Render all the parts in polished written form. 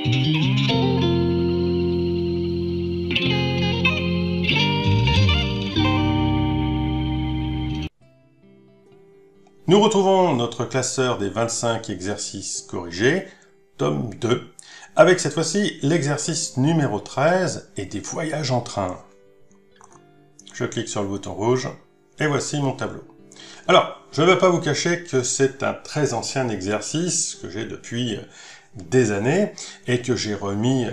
Nous retrouvons notre classeur des 25 exercices corrigés, tome 2, avec cette fois-ci l'exercice numéro 13 et des voyages en train. Je clique sur le bouton rouge et voici mon tableau. Alors, je ne vais pas vous cacher que c'est un très ancien exercice que j'ai depuis des années et que j'ai remis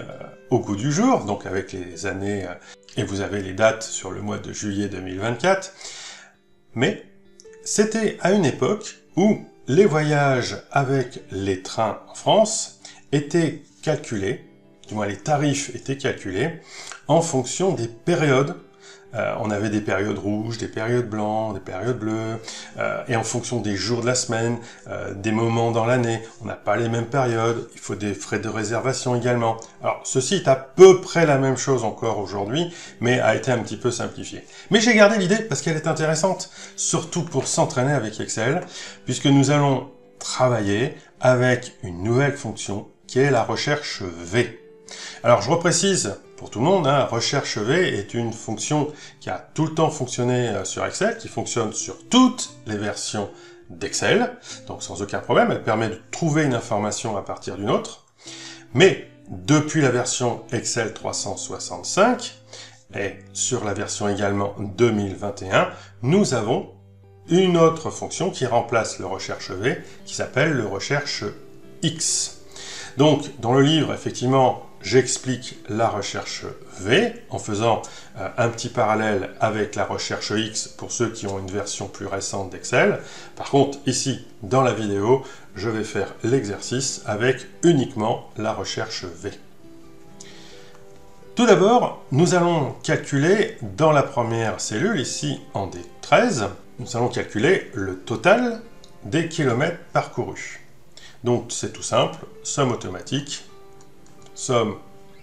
au goût du jour, donc avec les années, et vous avez les dates sur le mois de juillet 2024, mais c'était à une époque où les voyages avec les trains en France étaient calculés, du moins les tarifs étaient calculés, en fonction des périodes. On avait des périodes rouges, des périodes blanches, des périodes bleues, et en fonction des jours de la semaine, des moments dans l'année, on n'a pas les mêmes périodes, il faut des frais de réservation également. Alors ceci est à peu près la même chose encore aujourd'hui, mais a été un petit peu simplifié. Mais j'ai gardé l'idée parce qu'elle est intéressante, surtout pour s'entraîner avec Excel, puisque nous allons travailler avec une nouvelle fonction qui est la recherche V. Alors je reprécise pour tout le monde, recherche V est une fonction qui a tout le temps fonctionné sur Excel, qui fonctionne sur toutes les versions d'Excel, donc sans aucun problème, elle permet de trouver une information à partir d'une autre, mais depuis la version Excel 365, et sur la version également 2021, nous avons une autre fonction qui remplace le recherche V, qui s'appelle le recherche X. Donc, dans le livre, effectivement, j'explique la recherche V en faisant un petit parallèle avec la recherche X pour ceux qui ont une version plus récente d'Excel. Par contre, ici, dans la vidéo, je vais faire l'exercice avec uniquement la recherche V. Tout d'abord, nous allons calculer dans la première cellule, ici en D13, nous allons calculer le total des kilomètres parcourus. Donc c'est tout simple, somme automatique, somme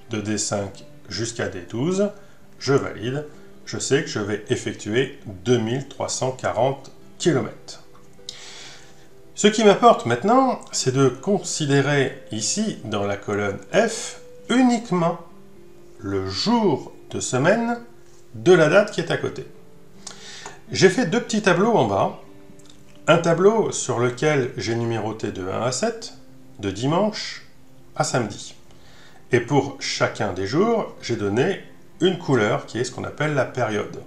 de D5 jusqu'à D12, je valide, je sais que je vais effectuer 2340 km. Ce qui m'importe maintenant, c'est de considérer ici, dans la colonne F, uniquement le jour de semaine de la date qui est à côté. J'ai fait deux petits tableaux en bas. Un tableau sur lequel j'ai numéroté de 1 à 7, de dimanche à samedi. Et pour chacun des jours, j'ai donné une couleur qui est ce qu'on appelle la période.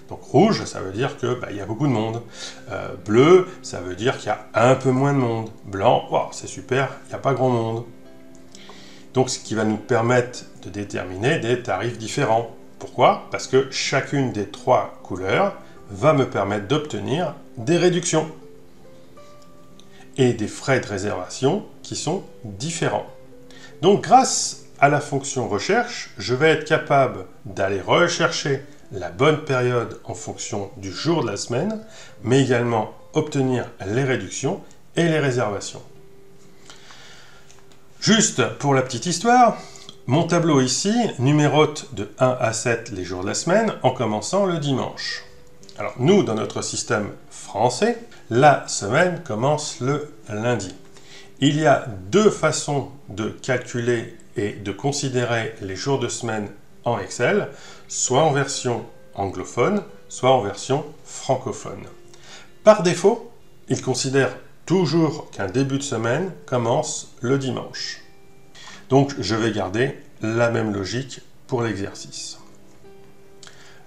Donc rouge, ça veut dire que y a beaucoup de monde. Bleu, ça veut dire qu'il y a un peu moins de monde. Blanc, wow, c'est super, il n'y a pas grand monde. Donc ce qui va nous permettre de déterminer des tarifs différents. Pourquoi? Parce que chacune des trois couleurs va me permettre d'obtenir des réductions et des frais de réservation qui sont différents. Donc grâce à la fonction recherche, je vais être capable d'aller rechercher la bonne période en fonction du jour de la semaine, mais également obtenir les réductions et les réservations. Juste pour la petite histoire, mon tableau ici numérote de 1 à 7 les jours de la semaine en commençant le dimanche. Alors nous, dans notre système français, la semaine commence le lundi. Il y a deux façons de calculer et de considérer les jours de semaine en Excel, soit en version anglophone, soit en version francophone. Par défaut, il considère toujours qu'un début de semaine commence le dimanche. Donc je vais garder la même logique pour l'exercice.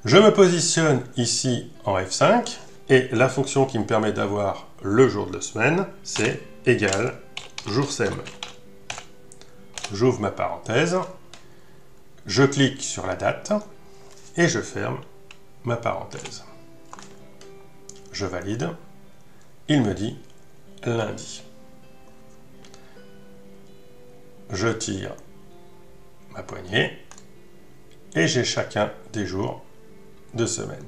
Je me positionne ici en F5 et la fonction qui me permet d'avoir le jour de la semaine, c'est égal jour sem. J'ouvre ma parenthèse, je clique sur la date et je ferme ma parenthèse. Je valide, il me dit lundi. Je tire ma poignée et j'ai chacun des jours de semaine.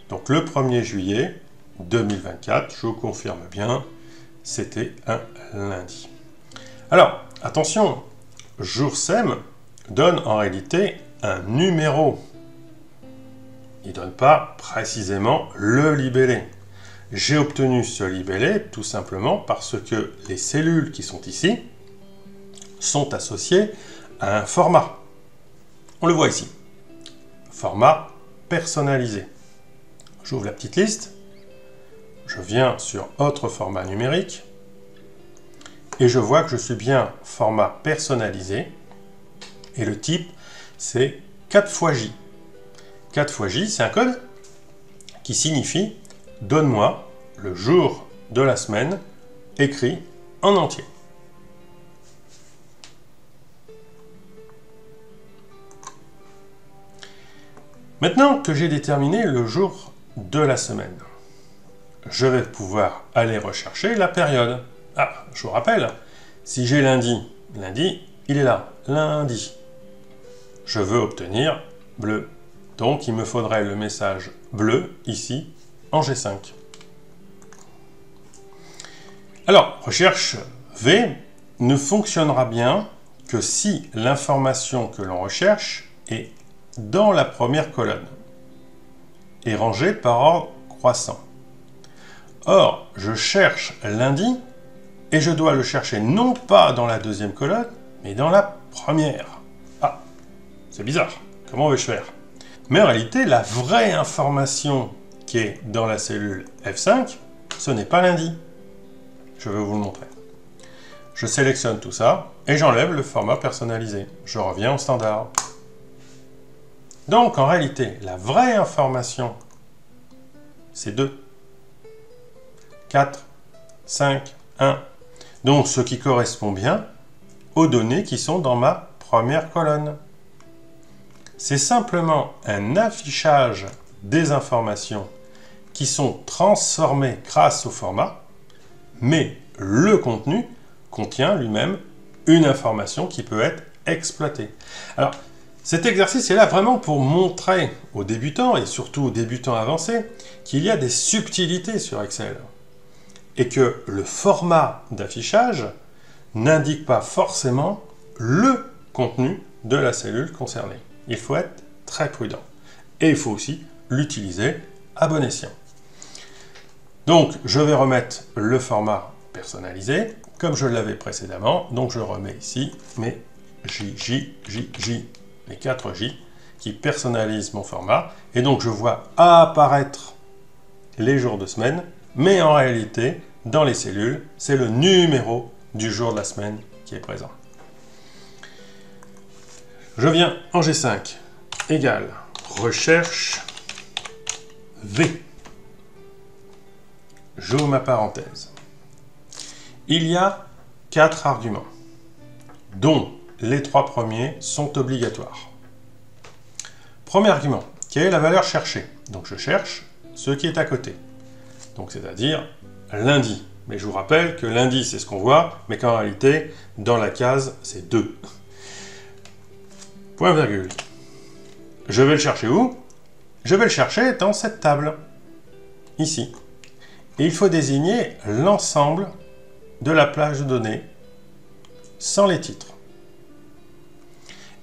Donc le 1er juillet 2024, je vous confirme bien, c'était un lundi. Alors, attention, jour sem donne en réalité un numéro. Il ne donne pas précisément le libellé. J'ai obtenu ce libellé tout simplement parce que les cellules qui sont ici sont associés à un format. On le voit ici. Format personnalisé. J'ouvre la petite liste. Je viens sur autre format numérique. Et je vois que je suis bien format personnalisé. Et le type, c'est 4 fois J. 4 fois J, c'est un code qui signifie « Donne-moi le jour de la semaine écrit en entier ». Maintenant que j'ai déterminé le jour de la semaine, je vais pouvoir aller rechercher la période. Ah, je vous rappelle, si j'ai lundi, lundi, il est là, lundi. Je veux obtenir bleu. Donc, il me faudrait le message bleu, ici, en G5. Alors, recherche V ne fonctionnera bien que si l'information que l'on recherche est dans la première colonne et rangée par ordre croissant. Or, je cherche lundi et je dois le chercher non pas dans la deuxième colonne, mais dans la première. Ah, c'est bizarre. Comment vais-je faire? Mais en réalité, la vraie information qui est dans la cellule F5, ce n'est pas lundi. Je vais vous le montrer. Je sélectionne tout ça et j'enlève le format personnalisé. Je reviens au standard. Donc, en réalité, la vraie information, c'est 2, 4, 5, 1. Donc, ce qui correspond bien aux données qui sont dans ma première colonne. C'est simplement un affichage des informations qui sont transformées grâce au format, mais le contenu contient lui-même une information qui peut être exploitée. Alors, cet exercice est là vraiment pour montrer aux débutants, et surtout aux débutants avancés, qu'il y a des subtilités sur Excel. Et que le format d'affichage n'indique pas forcément le contenu de la cellule concernée. Il faut être très prudent. Et il faut aussi l'utiliser à bon escient. Donc, je vais remettre le format personnalisé, comme je l'avais précédemment. Donc, je remets ici mes J, les 4 J, qui personnalisent mon format. Et donc, je vois apparaître les jours de semaine, mais en réalité, dans les cellules, c'est le numéro du jour de la semaine qui est présent. Je viens en G5 égale recherche V. J'ouvre ma parenthèse. Il y a 4 arguments, dont les 3 premiers sont obligatoires. Premier argument, quelle est la valeur cherchée? Donc je cherche ce qui est à côté. Donc c'est-à-dire lundi. Mais je vous rappelle que lundi, c'est ce qu'on voit, mais qu'en réalité, dans la case, c'est 2. Point virgule. Je vais le chercher où? Je vais le chercher dans cette table, ici. Et il faut désigner l'ensemble de la plage de données sans les titres.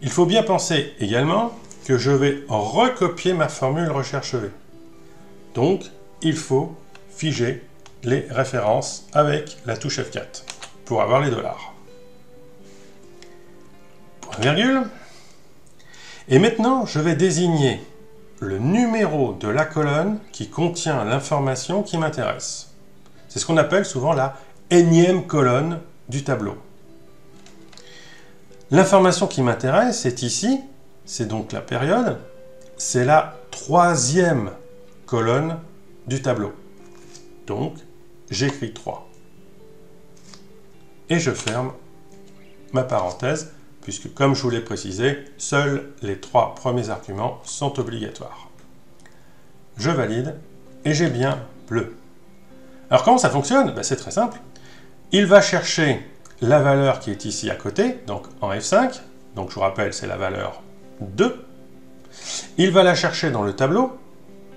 Il faut bien penser également que je vais recopier ma formule recherche V. Donc, il faut figer les références avec la touche F4 pour avoir les dollars. Point virgule. Et maintenant, je vais désigner le numéro de la colonne qui contient l'information qui m'intéresse. C'est ce qu'on appelle souvent la énième colonne du tableau. L'information qui m'intéresse est ici, c'est donc la période, c'est la 3e colonne du tableau. Donc, j'écris 3. Et je ferme ma parenthèse, puisque comme je vous l'ai précisé, seuls les 3 premiers arguments sont obligatoires. Je valide et j'ai bien bleu. Alors comment ça fonctionne? C'est très simple. Il va chercher la valeur qui est ici à côté, donc en F5, donc je vous rappelle c'est la valeur 2. Il va la chercher dans le tableau,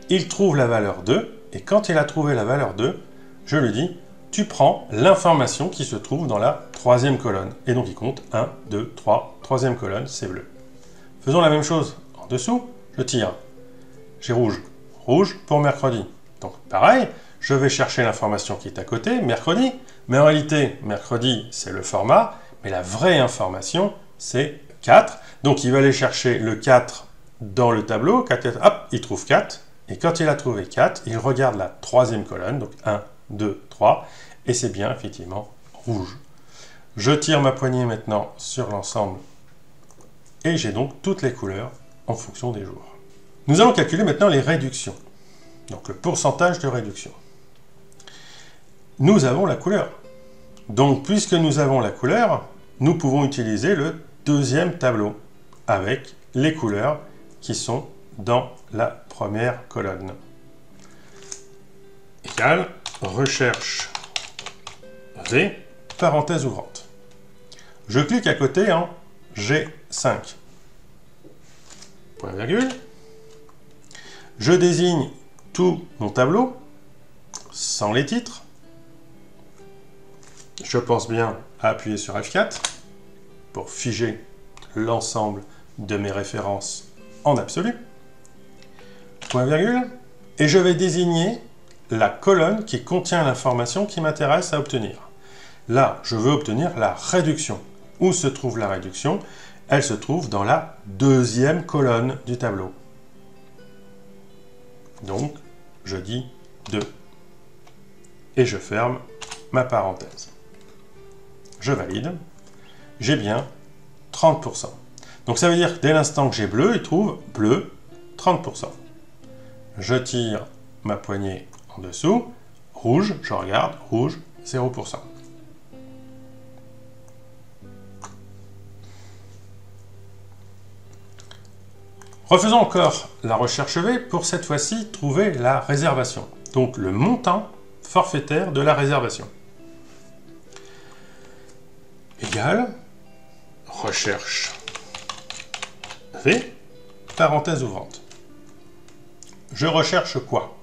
il trouve la valeur 2, et quand il a trouvé la valeur 2, je lui dis, tu prends l'information qui se trouve dans la 3e colonne. Et donc il compte 1, 2, 3, 3e colonne, c'est bleu. Faisons la même chose en dessous, je tire. J'ai rouge. Rouge pour mercredi. Donc pareil, je vais chercher l'information qui est à côté, mercredi. Mais en réalité, mercredi, c'est le format. Mais mais la vraie information, c'est 4. Donc il va aller chercher le 4 dans le tableau, 4, hop, il trouve 4, et quand il a trouvé 4, il regarde la troisième colonne, donc 1, 2, 3, et c'est bien effectivement rouge. Je tire ma poignée maintenant sur l'ensemble, et j'ai donc toutes les couleurs en fonction des jours. Nous allons calculer maintenant les réductions, donc le pourcentage de réduction. Nous avons la couleur. Donc, puisque nous avons la couleur, nous pouvons utiliser le deuxième tableau avec les couleurs qui sont dans la première colonne. Égal, recherche V, parenthèse ouvrante. Je clique à côté en G5. Point virgule. Je désigne tout mon tableau, sans les titres. Je pense bien à appuyer sur F4 pour figer l'ensemble de mes références en absolu. Point virgule. Et je vais désigner la colonne qui contient l'information qui m'intéresse à obtenir. Là, je veux obtenir la réduction. Où se trouve la réduction? Elle se trouve dans la deuxième colonne du tableau. Donc, je dis 2. Et je ferme ma parenthèse. Je valide. J'ai bien 30%. Donc ça veut dire que dès l'instant que j'ai bleu, il trouve bleu 30%. Je tire ma poignée en dessous. Rouge, je regarde, rouge 0%. Refaisons encore la recherche V pour cette fois-ci trouver la réservation. Donc le montant forfaitaire de la réservation. Égal, recherche V, parenthèse ouvrante. Je recherche quoi?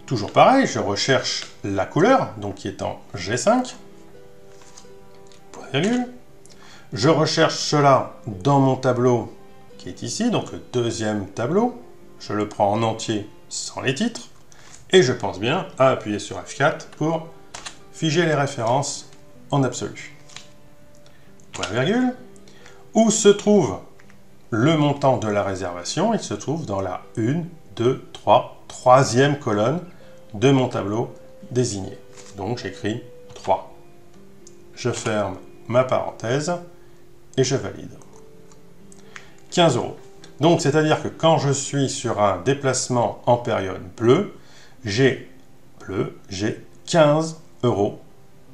Toujours pareil, je recherche la couleur, donc qui est en G5. Point virgule. Je recherche cela dans mon tableau qui est ici, donc le deuxième tableau. Je le prends en entier sans les titres. Et je pense bien à appuyer sur F4 pour figer les références en absolu. Point virgule. Où se trouve le montant de la réservation? Il se trouve dans la 1, 2, 3, troisième colonne de mon tableau désigné. Donc j'écris 3. Je ferme ma parenthèse et je valide. 15 €. Donc c'est-à-dire que quand je suis sur un déplacement en période bleue, j'ai 15 €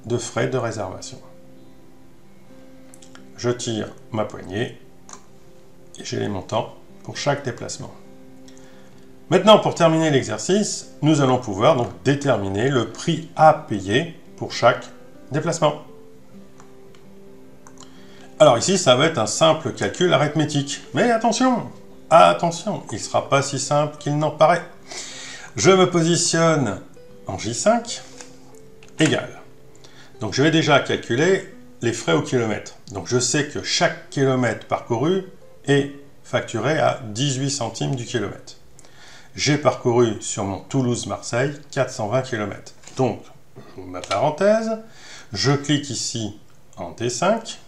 de frais de réservation. Je tire ma poignée et j'ai les montants pour chaque déplacement. Maintenant, pour terminer l'exercice, nous allons pouvoir donc déterminer le prix à payer pour chaque déplacement. Alors ici, ça va être un simple calcul arithmétique. Mais attention, attention, il ne sera pas si simple qu'il n'en paraît. Je me positionne en J5, égal. Donc je vais déjà calculer les frais au kilomètre. Donc je sais que chaque kilomètre parcouru est facturé à 18 centimes du kilomètre. J'ai parcouru sur mon Toulouse-Marseille 420 km. Donc, j'ouvre ma parenthèse, je clique ici en T5.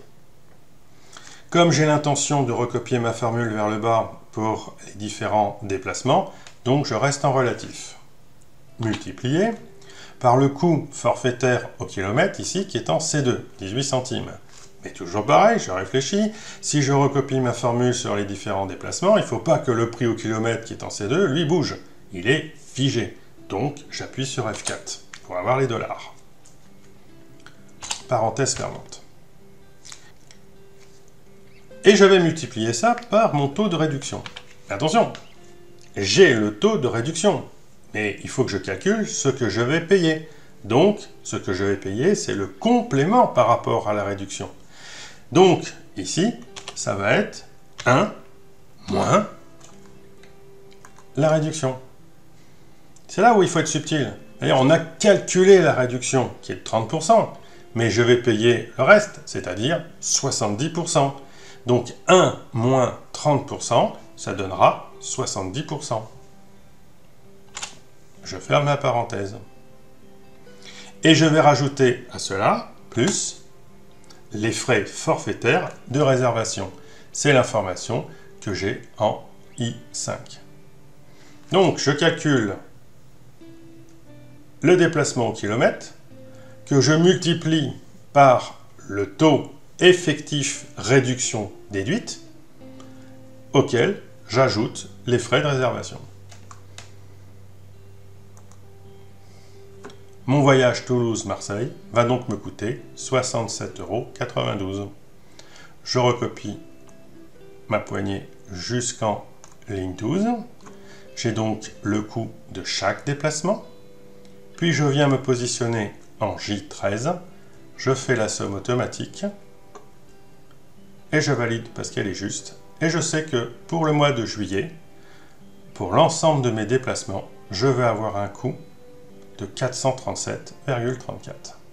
Comme j'ai l'intention de recopier ma formule vers le bas pour les différents déplacements, donc je reste en relatif. Multiplié par le coût forfaitaire au kilomètre ici qui est en C2, 18 centimes. Mais toujours pareil, je réfléchis, si je recopie ma formule sur les différents déplacements, il ne faut pas que le prix au kilomètre qui est en C2, lui, bouge. Il est figé. Donc, j'appuie sur F4 pour avoir les dollars. Parenthèse fermante. Et je vais multiplier ça par mon taux de réduction. Attention, j'ai le taux de réduction, mais il faut que je calcule ce que je vais payer. Donc, ce que je vais payer, c'est le complément par rapport à la réduction. Donc, ici, ça va être 1 moins la réduction. C'est là où il faut être subtil. D'ailleurs, on a calculé la réduction, qui est de 30%, mais je vais payer le reste, c'est-à-dire 70%. Donc, 1 moins 30%, ça donnera 70%. Je ferme la parenthèse. Et je vais rajouter à cela, plus les frais forfaitaires de réservation. C'est l'information que j'ai en I5. Donc, je calcule le déplacement au kilomètre, que je multiplie par le taux effectif réduction déduite, auquel j'ajoute les frais de réservation. Mon voyage Toulouse-Marseille va donc me coûter 67,92 €. Je recopie ma poignée jusqu'en ligne 12. J'ai donc le coût de chaque déplacement. Puis je viens me positionner en J13. Je fais la somme automatique. Et je valide parce qu'elle est juste. Et je sais que pour le mois de juillet, pour l'ensemble de mes déplacements, je vais avoir un coût de 437,34 €.